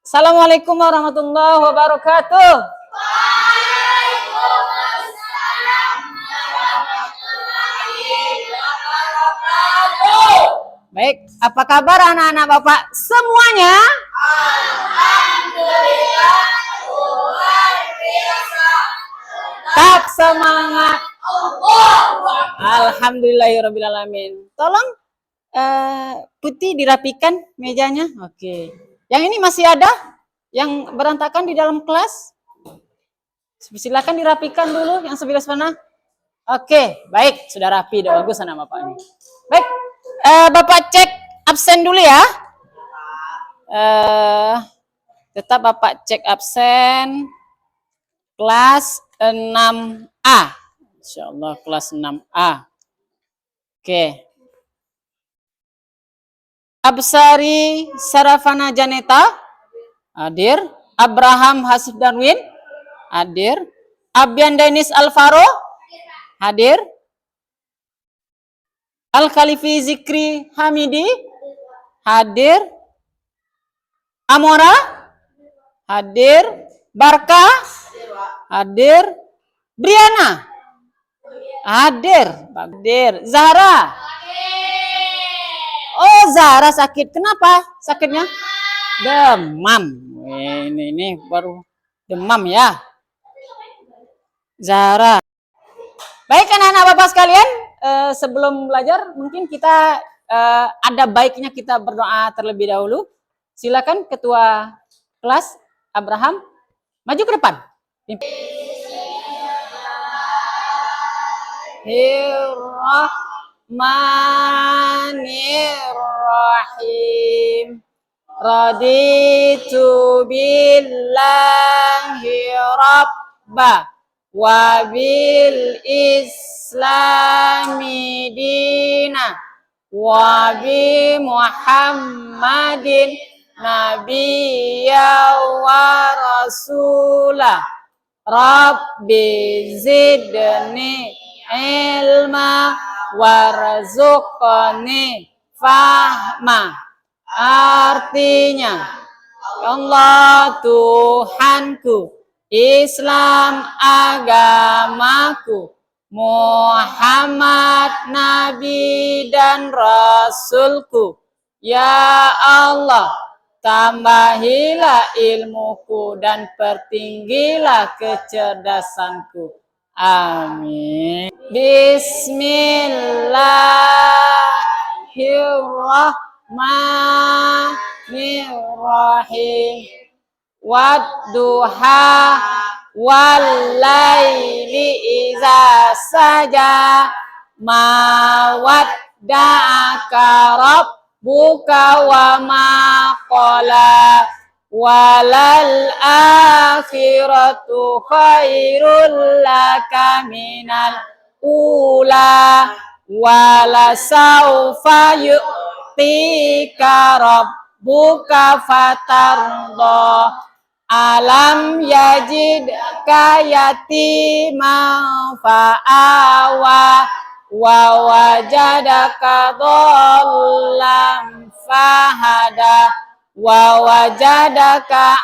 Assalamualaikum warahmatullahi wabarakatuh. Baik, apa kabar anak-anak Bapak semuanya? Alhamdulillah, luar biasa. Tak semangat. Alhamdulillahirrabbilalamin. Tolong putih dirapikan mejanya. Oke. Yang ini masih ada yang berantakan di dalam kelas? Silakan dirapikan dulu yang sebelah sana. Oke, baik, sudah rapi, udah bagus anak Bapak ini. Baik, Bapak cek absen dulu ya. Tetap Bapak cek absen kelas 6A. Insyaallah kelas 6A. Oke. Absari Sarafana Janeta hadir. Abraham Hasif Darwin hadir. Abian Denis Alvaro hadir. Al-Khalifi Zikri Hamidi hadir. Amora hadir. Barka hadir. Briana hadir. Zahra. Oh, Zahra sakit. Kenapa sakitnya? Demam. Ini baru demam ya. Zahra. Baik anak-anak Bapak sekalian, sebelum belajar mungkin kita ada baiknya kita berdoa terlebih dahulu. Silakan ketua kelas Abraham maju ke depan. Bismillahirrahmanirrahim. Raditu billahi rabba wa bil islami dina wa bi muhammadin nabiyya wa rasulah. Rabbi zidni ilma warzuqni fahma. Artinya, Allah Tuhanku, Islam agamaku, Muhammad Nabi dan Rasulku. Ya Allah, tambahilah ilmuku dan pertinggilah kecerdasanku. Amin. Bismillahirrahmanirrahim. Wadduha wal laili iza saja ma wadda'aka rabbuka wa ma qala walal akhiratu khairul laka minal ula wala saufa yu'tika rabbuka fatarda. Alam yajidka yatiman fa'awa wa wajadaka dhallan fahada wa wajadaka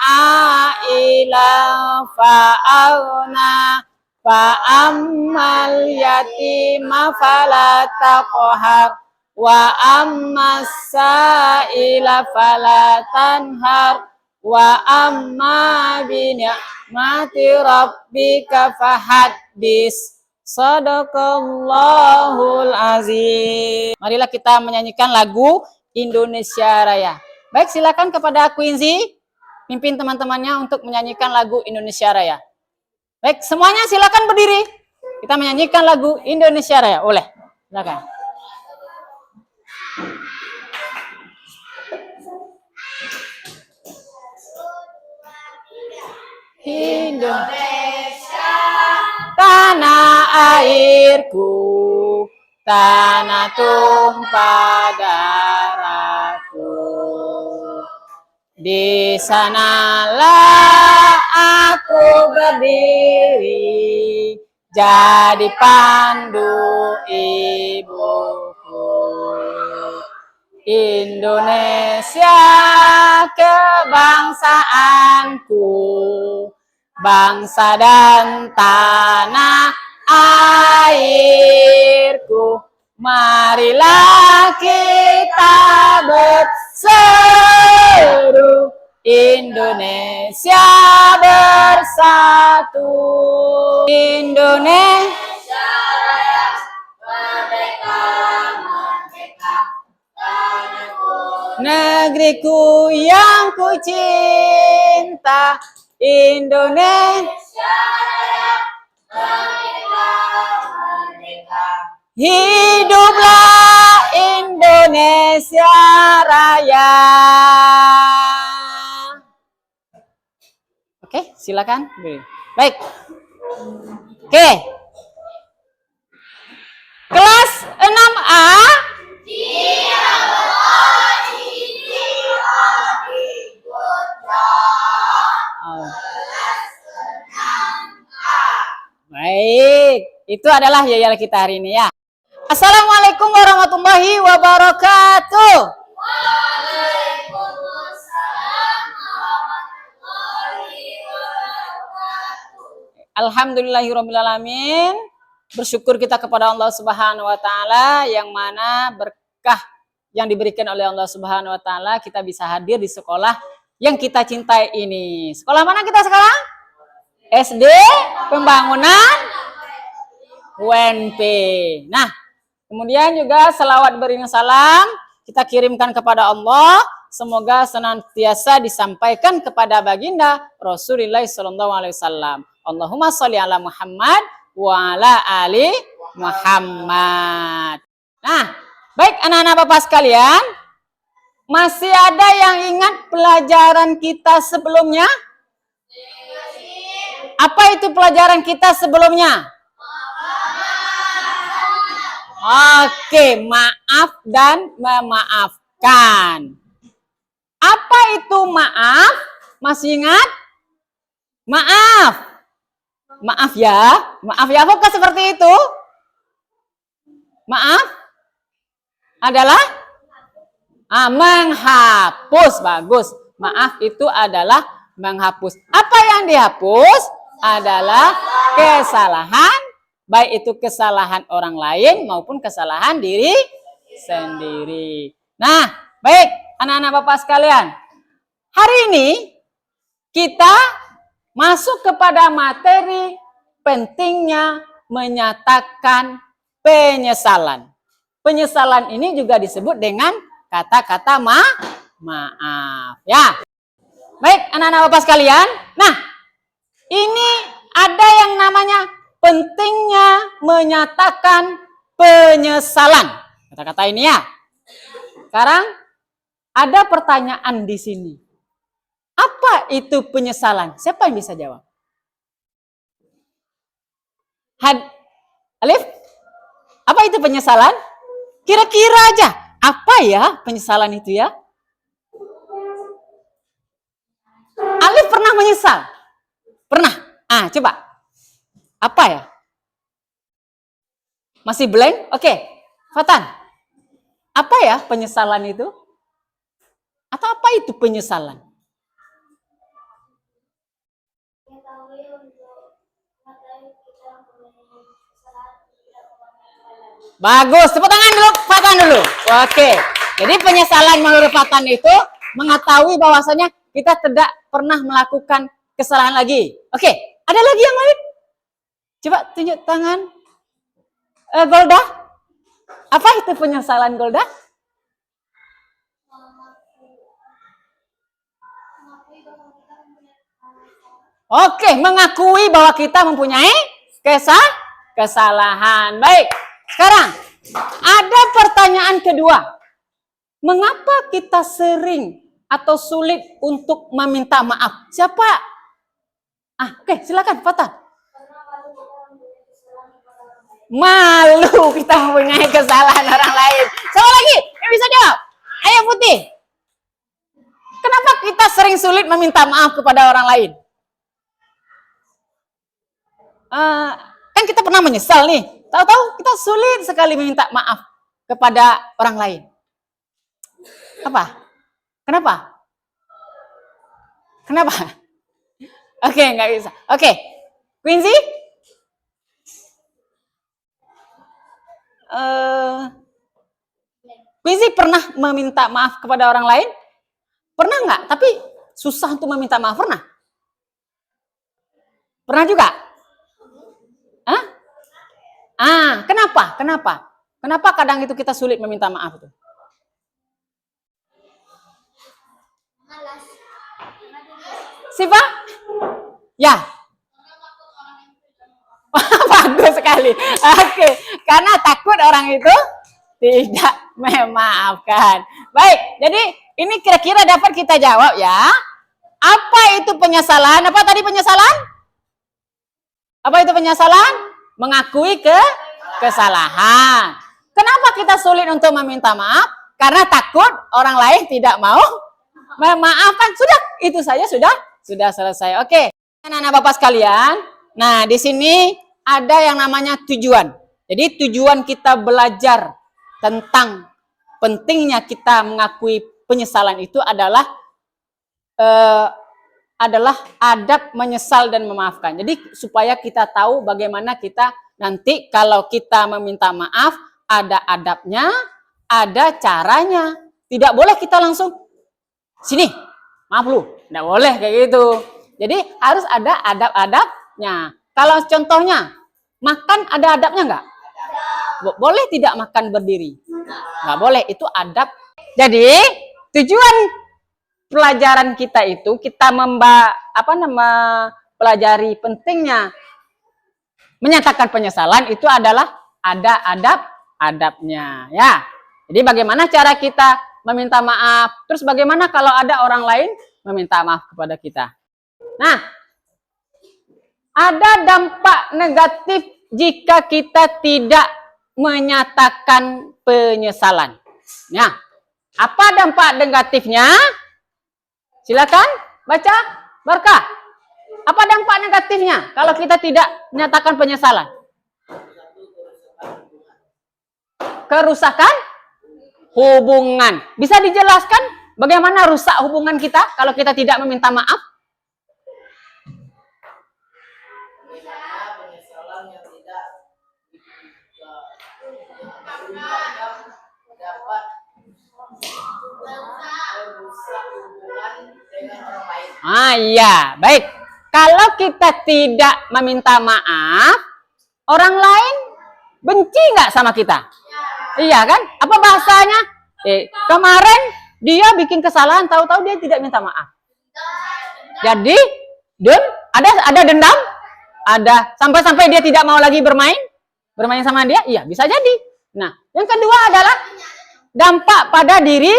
ailan fa'aghna fa'ammal yatima fala taqhar wa ammas sa'ila fala tanhar wa amma bi ni'mati rabbika fahaddis. Shadaqallahul azim. Marilah kita menyanyikan lagu Indonesia Raya. Baik, silakan kepada Quincy pimpin teman-temannya untuk menyanyikan lagu Indonesia Raya. Baik, semuanya silakan berdiri. Kita menyanyikan lagu Indonesia Raya. Boleh. Silakan. Indonesia, tanah airku, tanah tumpah darahku. Di sanalah aku berdiri, jadi pandu ibuku. Indonesia kebangsaan kebangsaaanku, bangsa dan tanah airku. Marilah kita berseru, Indonesia bersatu. Indonesia Raya, merdeka, merdeka, tanahku, negeriku yang ku cinta. Indonesia Raya, merdeka, merdeka. Hiduplah Indonesia Raya. Oke, silakan. Baik. Oke. Kelas 6A. Baik, itu adalah yayal kita hari ini ya. Assalamualaikum warahmatullahi wabarakatuh. Waalaikumsalam warahmatullahi wabarakatuh. Alhamdulillahirrahmanirrahim. Bersyukur kita kepada Allah Subhanahu wa taala yang mana berkah yang diberikan oleh Allah Subhanahu wa taala kita bisa hadir di sekolah yang kita cintai ini. Sekolah mana kita sekarang? SD Pembangunan UNP. Nah, kemudian juga selawat beriring salam kita kirimkan kepada Allah. Semoga senantiasa disampaikan kepada baginda Rasulullah SAW. Allahumma sholli ala Muhammad wa ala ali Muhammad. Nah, baik anak-anak Bapak sekalian, masih ada yang ingat pelajaran kita sebelumnya? Apa itu pelajaran kita sebelumnya? Oke, maaf dan memaafkan. Apa itu maaf? Masih ingat? Maaf. Maaf ya. Maaf ya, apakah seperti itu? Maaf adalah menghapus. Bagus. Maaf itu adalah menghapus. Apa yang dihapus adalah kesalahan, baik itu kesalahan orang lain maupun kesalahan diri sendiri. Nah, baik anak-anak Bapak sekalian. Hari ini kita masuk kepada materi pentingnya menyatakan penyesalan. Penyesalan ini juga disebut dengan kata-kata maaf ya. Baik anak-anak Bapak sekalian. Nah, ini ada yang namanya pentingnya menyatakan penyesalan. Kata-kata ini ya. Sekarang ada pertanyaan di sini. Apa itu penyesalan? Siapa yang bisa jawab? Alif? Apa itu penyesalan? Kira-kira aja. Apa ya penyesalan itu ya? Alif pernah menyesal? Pernah? Coba. Apa ya? Masih blank? Oke. Fatan. Apa ya penyesalan itu? Atau apa itu penyesalan? Bagus. Tepuk tangan dulu. Fatan dulu. Oke. Jadi penyesalan menurut Fatan itu mengetahui bahwasanya kita tidak pernah melakukan kesalahan lagi. Oke, ada lagi yang lain? Coba tunjuk tangan. Golda, apa itu penyesalan Golda? Oke, mengakui bahwa kita mempunyai kesalahan. Baik, sekarang ada pertanyaan kedua. Mengapa kita sering atau sulit untuk meminta maaf? Siapa? Oke, silakan, Fatan. Malu kita mempunyai kesalahan orang lain. Siapa lagi yang bisa jawab? Ayo Putih. Kenapa kita sering sulit meminta maaf kepada orang lain? Kan kita pernah menyesal nih. Tahu-tahu kita sulit sekali meminta maaf kepada orang lain. Apa? Kenapa? Kenapa? Oke, nggak bisa. Oke, Quincy? Quincy pernah meminta maaf kepada orang lain? Pernah nggak? Tapi susah untuk meminta maaf, pernah? Pernah juga? Hah? Kenapa? Kenapa? Kenapa kadang itu kita sulit meminta maaf itu? Siapa? Ya. Bagus sekali. Oke, karena takut orang itu tidak memaafkan. Baik, jadi ini kira-kira dapat kita jawab ya. Apa itu penyesalan? Apa tadi penyesalan? Apa itu penyesalan? Mengakui kesalahan. Kenapa kita sulit untuk meminta maaf? Karena takut orang lain tidak mau memaafkan. Sudah, itu saja sudah selesai. Oke, anak-anak Bapak sekalian. Nah, di sini ada yang namanya tujuan. Jadi tujuan kita belajar tentang pentingnya kita mengakui penyesalan itu adalah adab menyesal dan memaafkan. Jadi supaya kita tahu bagaimana kita nanti kalau kita meminta maaf, ada adabnya, ada caranya. Tidak boleh kita langsung, sini, maaf lu. Tidak boleh kayak gitu. Jadi harus ada adab-adabnya. Kalau contohnya, makan ada adabnya nggak? Boleh tidak makan berdiri? Nggak boleh, itu adab. Jadi tujuan pelajaran kita itu kita pelajari pentingnya menyatakan penyesalan itu adalah ada adabnya ya. Jadi bagaimana cara kita meminta maaf, terus bagaimana kalau ada orang lain meminta maaf kepada kita. Nah, ada dampak negatif jika kita tidak menyatakan penyesalan. Nah, apa dampak negatifnya? Silakan baca, Barkah. Apa dampak negatifnya kalau kita tidak menyatakan penyesalan? Kerusakan hubungan. Bisa dijelaskan bagaimana rusak hubungan kita kalau kita tidak meminta maaf? Iya, baik. Kalau kita tidak meminta maaf, orang lain benci nggak sama kita? Iya kan? Apa bahasanya? Kemarin dia bikin kesalahan, tahu-tahu dia tidak minta maaf. Jadi, ada dendam, ada sampai-sampai dia tidak mau lagi bermain sama dia. Iya, bisa jadi. Nah, yang kedua adalah dampak pada diri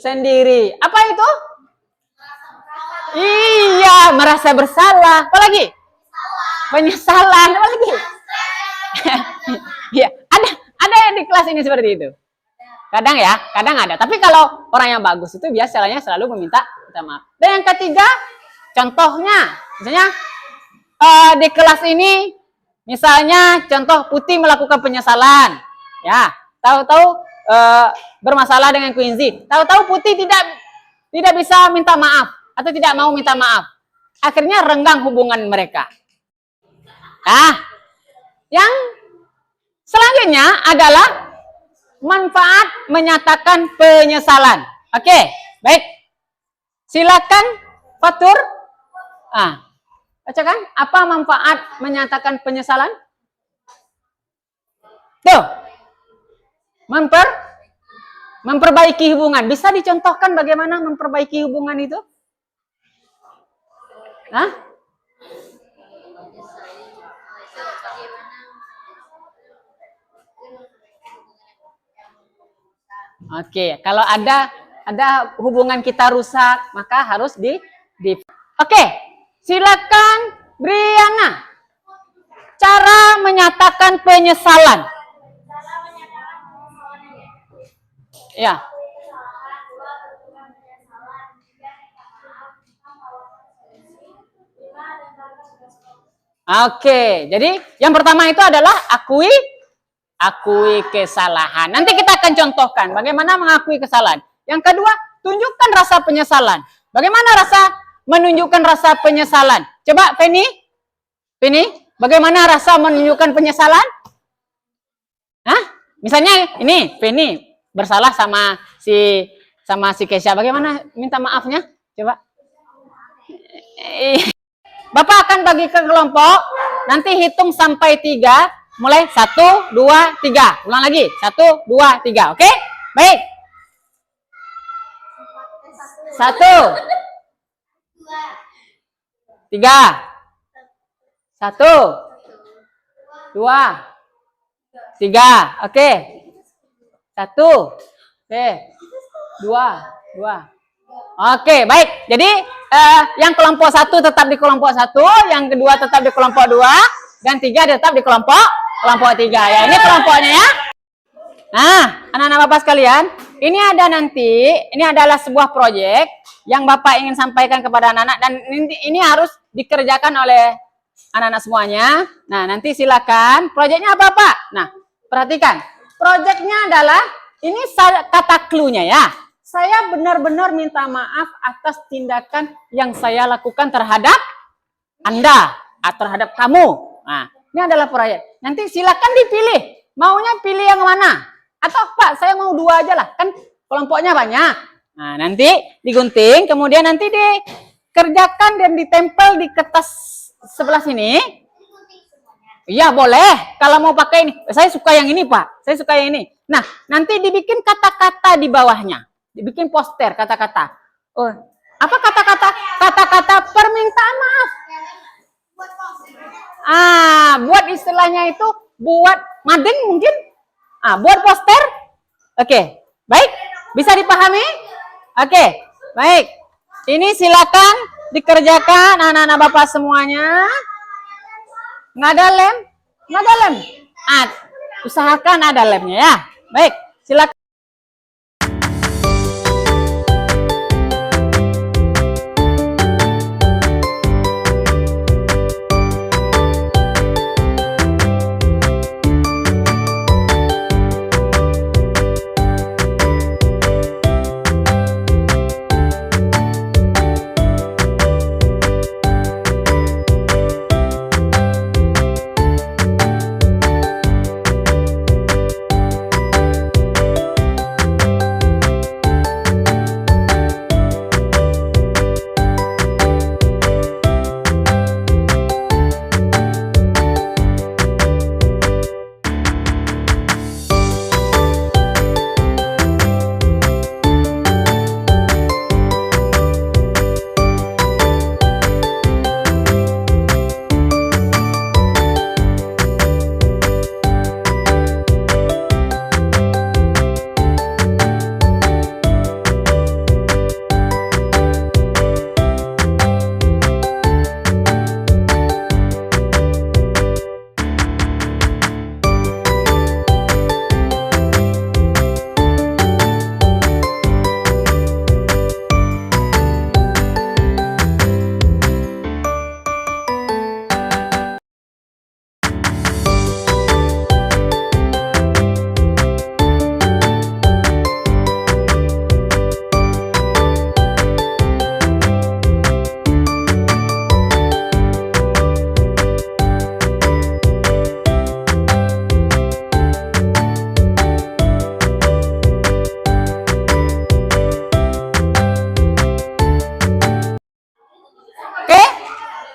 sendiri. Apa itu? Iya, merasa bersalah. Apa lagi? Penyesalan. Apa lagi? Iya, ada yang di kelas ini seperti itu. Kadang ya, kadang ada. Tapi kalau orang yang bagus itu biasanya selalu meminta maaf. Dan yang ketiga, contohnya, misalnya di kelas ini, misalnya contoh Putih melakukan penyesalan, ya, tahu-tahu bermasalah dengan Quincy, tahu-tahu Putih tidak bisa minta maaf atau tidak mau minta maaf, akhirnya renggang hubungan mereka. Nah, yang selanjutnya adalah manfaat menyatakan penyesalan. Oke, baik. Silakan Fatur. Bacakan apa manfaat menyatakan penyesalan? Tuh. Memperbaiki hubungan. Bisa dicontohkan bagaimana memperbaiki hubungan itu? Oke, kalau ada hubungan kita rusak, maka harus Oke, silakan Briana. Cara menyatakan penyesalan. Ya. Oke, jadi yang pertama itu adalah akui kesalahan. Nanti kita akan contohkan bagaimana mengakui kesalahan. Yang kedua, tunjukkan rasa penyesalan. Bagaimana rasa menunjukkan rasa penyesalan. Coba Penny, bagaimana rasa menunjukkan penyesalan? Hah? Misalnya ini Penny bersalah sama si Kesha. Bagaimana minta maafnya? Coba. Bapak akan bagi ke kelompok. Nanti hitung sampai 3. Mulai 1, 2, 3. Ulang lagi. 1, 2, 3. Oke? Baik. 1, 3. 1, 2, 3. Oke. 1. Oke. 2, 2. Oke, baik. Jadi yang kelompok 1 tetap di kelompok 1, yang kedua tetap di kelompok 2, dan 3 tetap di kelompok 3. Ya, ini kelompoknya ya. Nah, anak-anak Bapak sekalian, ini adalah sebuah proyek yang Bapak ingin sampaikan kepada anak-anak, dan ini harus dikerjakan oleh anak-anak semuanya. Nah, nanti silakan. Proyeknya apa, Pak? Nah, perhatikan. Proyeknya adalah ini kata clue-nya ya. Saya benar-benar minta maaf atas tindakan yang saya lakukan terhadap Anda atau terhadap kamu. Nah, ini adalah proyek. Nanti silakan dipilih. Maunya pilih yang mana? Atau Pak, saya mau 2 aja lah. Kan kelompoknya banyak. Nah, nanti digunting, kemudian nanti dikerjakan dan ditempel di kertas sebelah sini. Iya, boleh. Kalau mau pakai ini. Saya suka yang ini, Pak. Saya suka yang ini. Nah, nanti dibikin kata-kata di bawahnya. Dibikin poster kata-kata. Oh, apa kata-kata? Kata-kata permintaan maaf. Buat istilahnya itu buat mading mungkin. Buat poster. Oke, baik. Bisa dipahami? Oke, baik. Ini silakan dikerjakan anak-anak Bapak semuanya. Nggak ada lem? Nggak ada lem. Usahakan ada lemnya ya. Baik, silakan.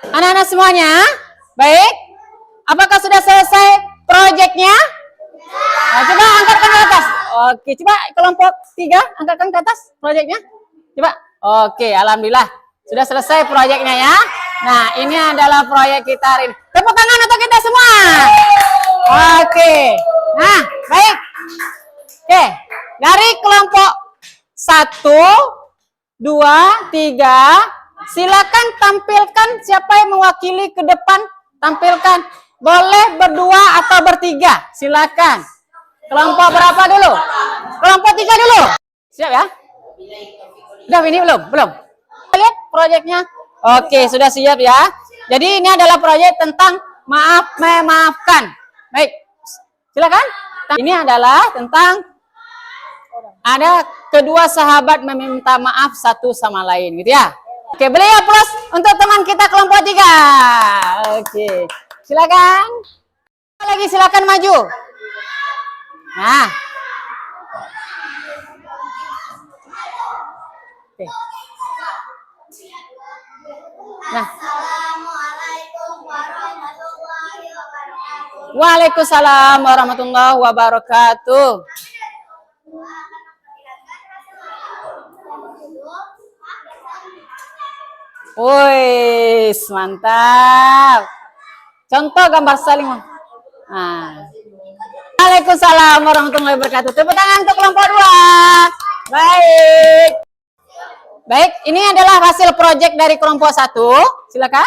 Anak-anak semuanya, baik. Apakah sudah selesai proyeknya? Coba angkatkan ke atas. Oke, coba kelompok 3 angkatkan ke atas proyeknya. Coba. Oke, alhamdulillah sudah selesai proyeknya ya. Nah, ini adalah proyek kita hari ini. Tepuk tangan untuk kita semua. Oke. Nah, baik. Oke, dari kelompok 1, 2, 3. Silakan tampilkan siapa yang mewakili ke depan. Tampilkan. Boleh berdua atau bertiga. Silakan. Kelompok berapa dulu? Kelompok 3 dulu. Siap ya? Udah ini belum? Belum. Lihat proyeknya. Oke, sudah siap ya. Jadi ini adalah proyek tentang memaafkan. Baik. Silakan. Ini adalah tentang ada kedua sahabat meminta maaf satu sama lain gitu ya. Oke, beri aplaus untuk teman kita kelompok 3. Oke, silakan. Lagi silakan maju. Nah. Oke. Nah. Waalaikumsalam warahmatullahi wabarakatuh. Woi, mantap. Contoh gambar saling. Nah. Waalaikumsalam warahmatullahi wabarakatuh. Tepuk tangan untuk kelompok 2. Baik. Baik, ini adalah hasil proyek dari kelompok 1. Silakan.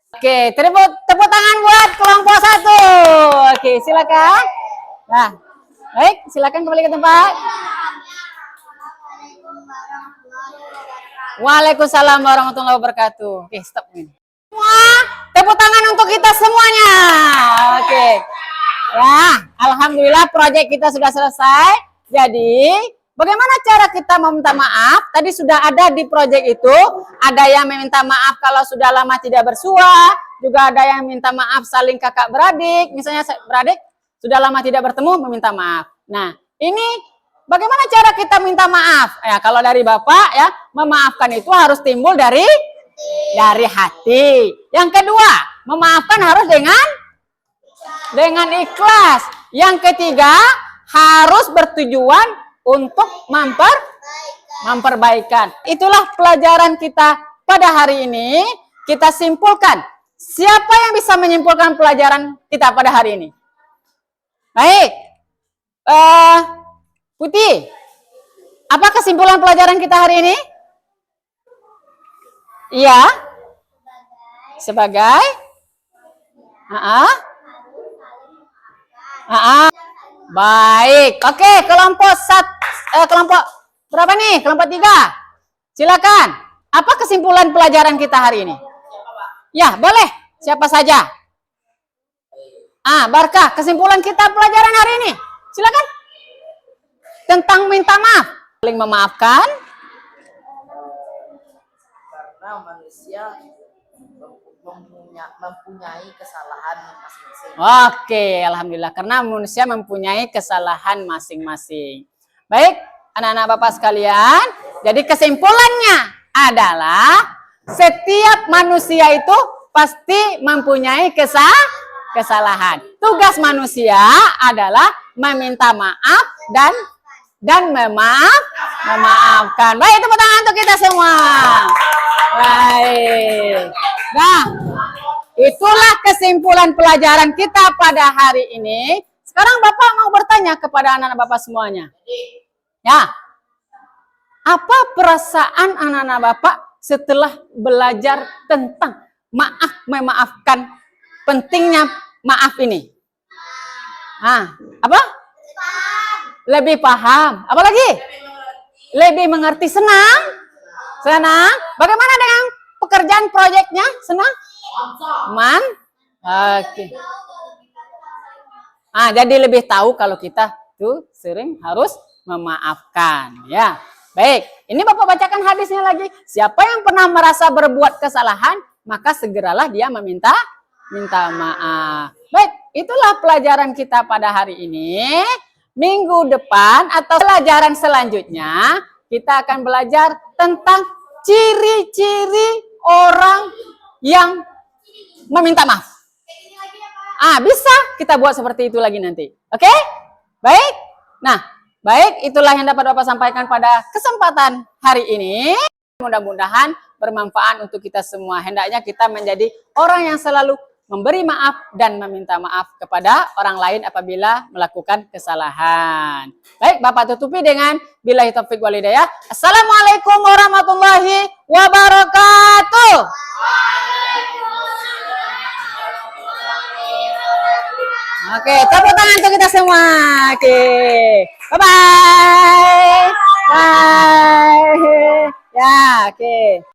Oke, tepuk tangan buat kelompok 1. Oke, silakan. Nah, baik, silakan kembali ke tempat. Waalaikumsalam warahmatullahi wabarakatuh. Oke, stop ini. Semua, tepuk tangan untuk kita semuanya. Oke. Ya, alhamdulillah proyek kita sudah selesai. Jadi, bagaimana cara kita meminta maaf? Tadi sudah ada di proyek itu, ada yang meminta maaf kalau sudah lama tidak bersua, juga ada yang minta maaf saling kakak beradik, misalnya beradik sudah lama tidak bertemu meminta maaf. Nah, ini bagaimana cara kita minta maaf? Ya, kalau dari Bapak ya, memaafkan itu harus timbul dari hati. Yang kedua, memaafkan harus dengan ikhlas. Yang ketiga, harus bertujuan untuk memperbaikan. Itulah pelajaran kita pada hari ini. Kita simpulkan. Siapa yang bisa menyimpulkan pelajaran kita pada hari ini? Baik. Putih. Apa kesimpulan pelajaran kita hari ini? Iya. Sebagai? Baik. Oke, kelompok berapa nih? Kelompok 3. Silakan. Apa kesimpulan pelajaran kita hari ini? Ya, boleh. Siapa saja? Barkah, kesimpulan kita pelajaran hari ini. Silakan. Tentang minta maaf. Saling memaafkan. Karena manusia mempunyai kesalahan masing-masing. Oke, alhamdulillah. Karena manusia mempunyai kesalahan masing-masing. Baik, anak-anak Bapak sekalian. Jadi kesimpulannya adalah setiap manusia itu pasti mempunyai kesalahan. Tugas manusia adalah meminta maaf dan memaafkan. Baik, tepuk tangan untuk kita semua. Baik. Nah, itulah kesimpulan pelajaran kita pada hari ini. Sekarang Bapak mau bertanya kepada anak-anak Bapak semuanya. Ya, apa perasaan anak-anak Bapak setelah belajar tentang memaafkan, pentingnya maaf ini? Apa? Lebih paham. Apa lagi? Lebih mengerti. Senang? Senang. Bagaimana dengan pekerjaan proyeknya? Senang? Oke. Jadi lebih tahu kalau kita tuh sering harus memaafkan. Ya. Baik. Ini Bapak bacakan hadisnya lagi. Siapa yang pernah merasa berbuat kesalahan, maka segeralah dia minta maaf. Baik, itulah pelajaran kita pada hari ini. Minggu depan atau pelajaran selanjutnya kita akan belajar tentang ciri-ciri orang yang meminta maaf. Bisa kita buat seperti itu lagi nanti. Oke? Baik. Nah, baik, itulah yang dapat Bapak sampaikan pada kesempatan hari ini. Mudah-mudahan bermanfaat untuk kita semua. Hendaknya kita menjadi orang yang selalu memberi maaf dan meminta maaf kepada orang lain apabila melakukan kesalahan. Baik, Bapak tutupi dengan billahi taufik wal hidayah. Assalamualaikum warahmatullahi wabarakatuh. Oke, tepuk tangan untuk kita semua. Oke, bye-bye. Bye. Ya, oke.